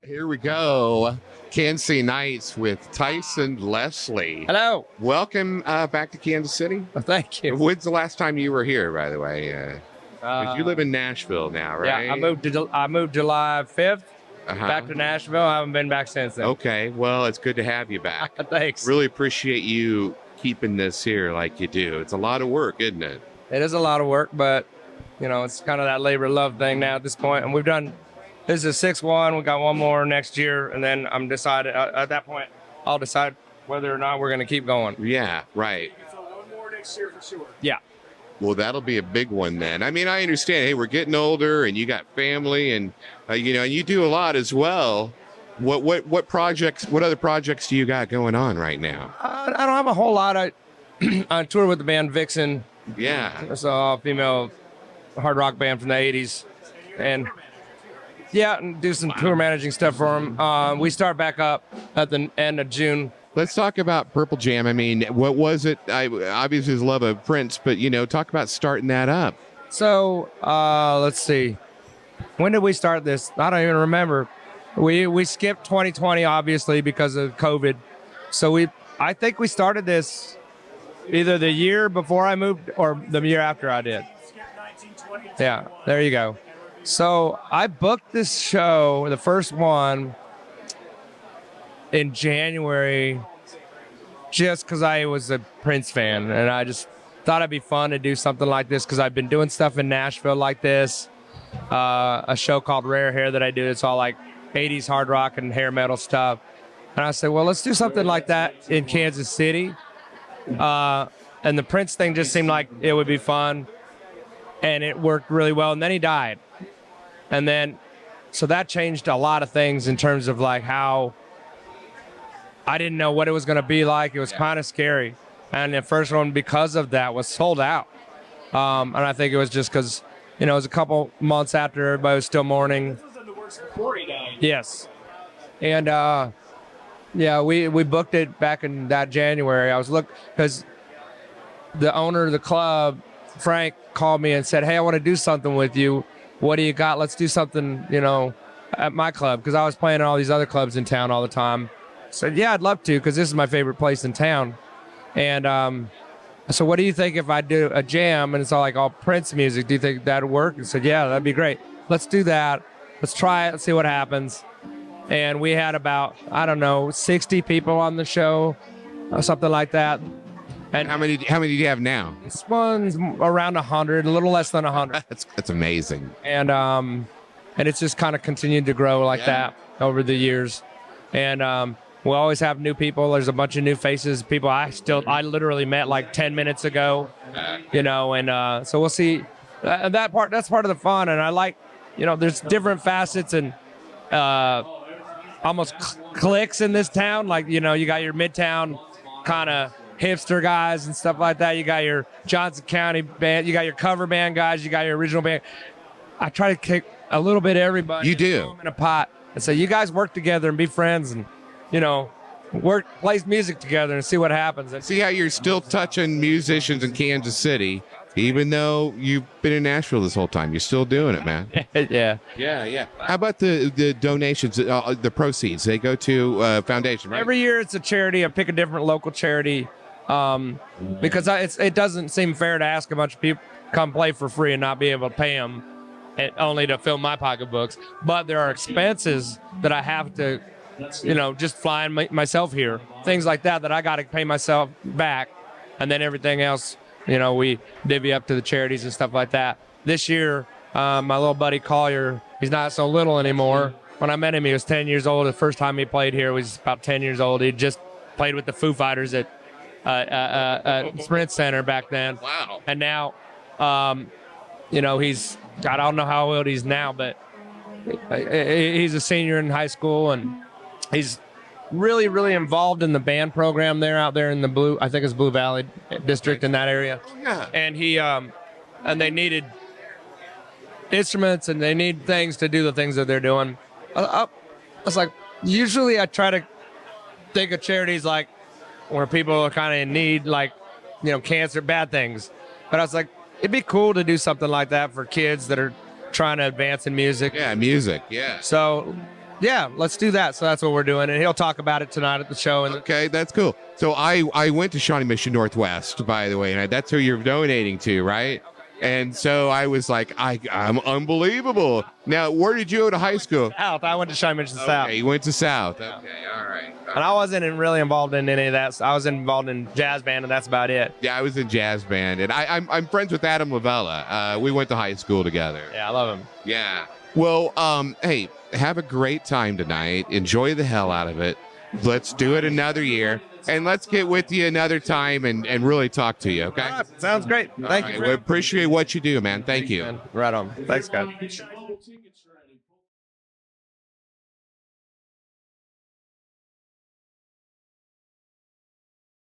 Here we go. Kansas City Nights with Tyson Leslie. Hello. Welcome back to Kansas City. Thank you. When's the last time you were here, by the way? 'Cause you live in Nashville now, right? Yeah, I moved July 5th Uh-huh. back to Nashville. I haven't been back since then. Okay, well, it's good to have you back. Thanks. Really appreciate you keeping this here like you do. It's a lot of work, isn't it? It is a lot of work, but it's kind of that labor of love thing now at this point. And this is a 6-1. We got one more next year, and then I'm decided at that point I'll decide whether or not we're going to keep going. Yeah, right. So one more next year for sure. Yeah. Well, that'll be a big one then. I mean, I understand. Hey, we're getting older, and you got family, and and you do a lot as well. What projects? What other projects do you got going on right now? I don't have a whole lot. I tour with the band Vixen. Yeah. It's a female hard rock band from the 80s. And and do some tour managing stuff for them. We start back up at the end of June. Let's talk about Purple Jam. I mean, what was it? I obviously love of Prince, but talk about starting that up. So let's see. When did we start this? I don't even remember. We skipped 2020 obviously because of COVID. So I think we started this either the year before I moved or the year after I did. Yeah, there you go. So I booked this show, the first one, in January, just because I was a Prince fan, and I just thought it'd be fun to do something like this because I've been doing stuff in Nashville like this. A show called Rare Hair that I do. It's all like 80s hard rock and hair metal stuff. And I said, well, let's do something like that in Kansas City. And the Prince thing just seemed like it would be fun, and it worked really well. And then he died. And then, so that changed a lot of things in terms of like how I didn't know what it was going to be like. It was kind of scary. And the first one, because of that, was sold out. And I think it was just because, it was a couple months after everybody was still mourning. This was in the works before he died. Yes. And, we booked it back in that January. I was because the owner of the club, Frank, called me and said, hey, I want to do something with you. What do you got? Let's do something, at my club. Because I was playing at all these other clubs in town all the time. I said, yeah, I'd love to, because this is my favorite place in town. And so what do you think if I do a jam and it's all Prince music? Do you think that'd work? I said, yeah, that'd be great. Let's do that. Let's try it. Let's see what happens. And we had about, 60 people on the show, or something like that. And how many do you have now? This one's around 100, a little less than 100. That's amazing. And it's just kind of continued to grow like that over the years. And we always have new people. There's a bunch of new faces, people I literally met like 10 minutes ago, and so we'll see. That's part of the fun. And I like, there's different facets and almost cliques in this town. Like, you got your Midtown kind of hipster guys and stuff like that. You got your Johnson County band. You got your cover band guys. You got your original band. I try to kick a little bit of everybody. You do. In a pot. And so you guys work together and be friends and, play music together and see what happens. And see how you're still touching musicians in Kansas City, even though you've been in Nashville this whole time. You're still doing it, man. Yeah. How about the donations, the proceeds? They go to foundation, right? Every year it's a charity. I pick a different local charity because it doesn't seem fair to ask a bunch of people come play for free and not be able to pay them, only to fill my pocketbooks. But there are expenses that I have to, just flying myself here, things like that I got to pay myself back. And then everything else, we divvy up to the charities and stuff like that. This year, my little buddy Collier, he's not so little anymore. When I met him, he was 10 years old. The first time he played here, he was about 10 years old. He just played with the Foo Fighters at Sprint Center back then. Wow. And now, he's, I don't know how old he's now, but he's a senior in high school, and he's really, really involved in the band program out there in the I think it's Blue Valley district in that area. Yeah. And he, and they needed instruments and they need things to do the things that they're doing. I was like, usually I try to think of charities like where people are kind of in need, like, cancer, bad things. But I was like, it'd be cool to do something like that for kids that are trying to advance in music. Yeah, music, yeah. So Yeah, let's do that. So that's what we're doing, and he'll talk about it tonight at the show. And Okay, that's cool. So I went to Shawnee Mission Northwest, by the way, and that's who you're donating to, right? And so I was like, I'm unbelievable. Now, where did you go to high school? South. I went to Shawnee Mission South, Okay, you went to South. Okay, all right. and I wasn't really involved in any of that. So I was involved in jazz band, and that's about it. Yeah, I was in jazz band, and I'm friends with Adam Lavella. We went to high school together. Yeah, I love him. Yeah. Well, hey, have a great time tonight. Enjoy the hell out of it. Let's do it another year, and let's get with you another time and really talk to you. Okay. All right, sounds great. Thank All you. right, we appreciate what you do, man. Thank you. Right on. Thanks, guys.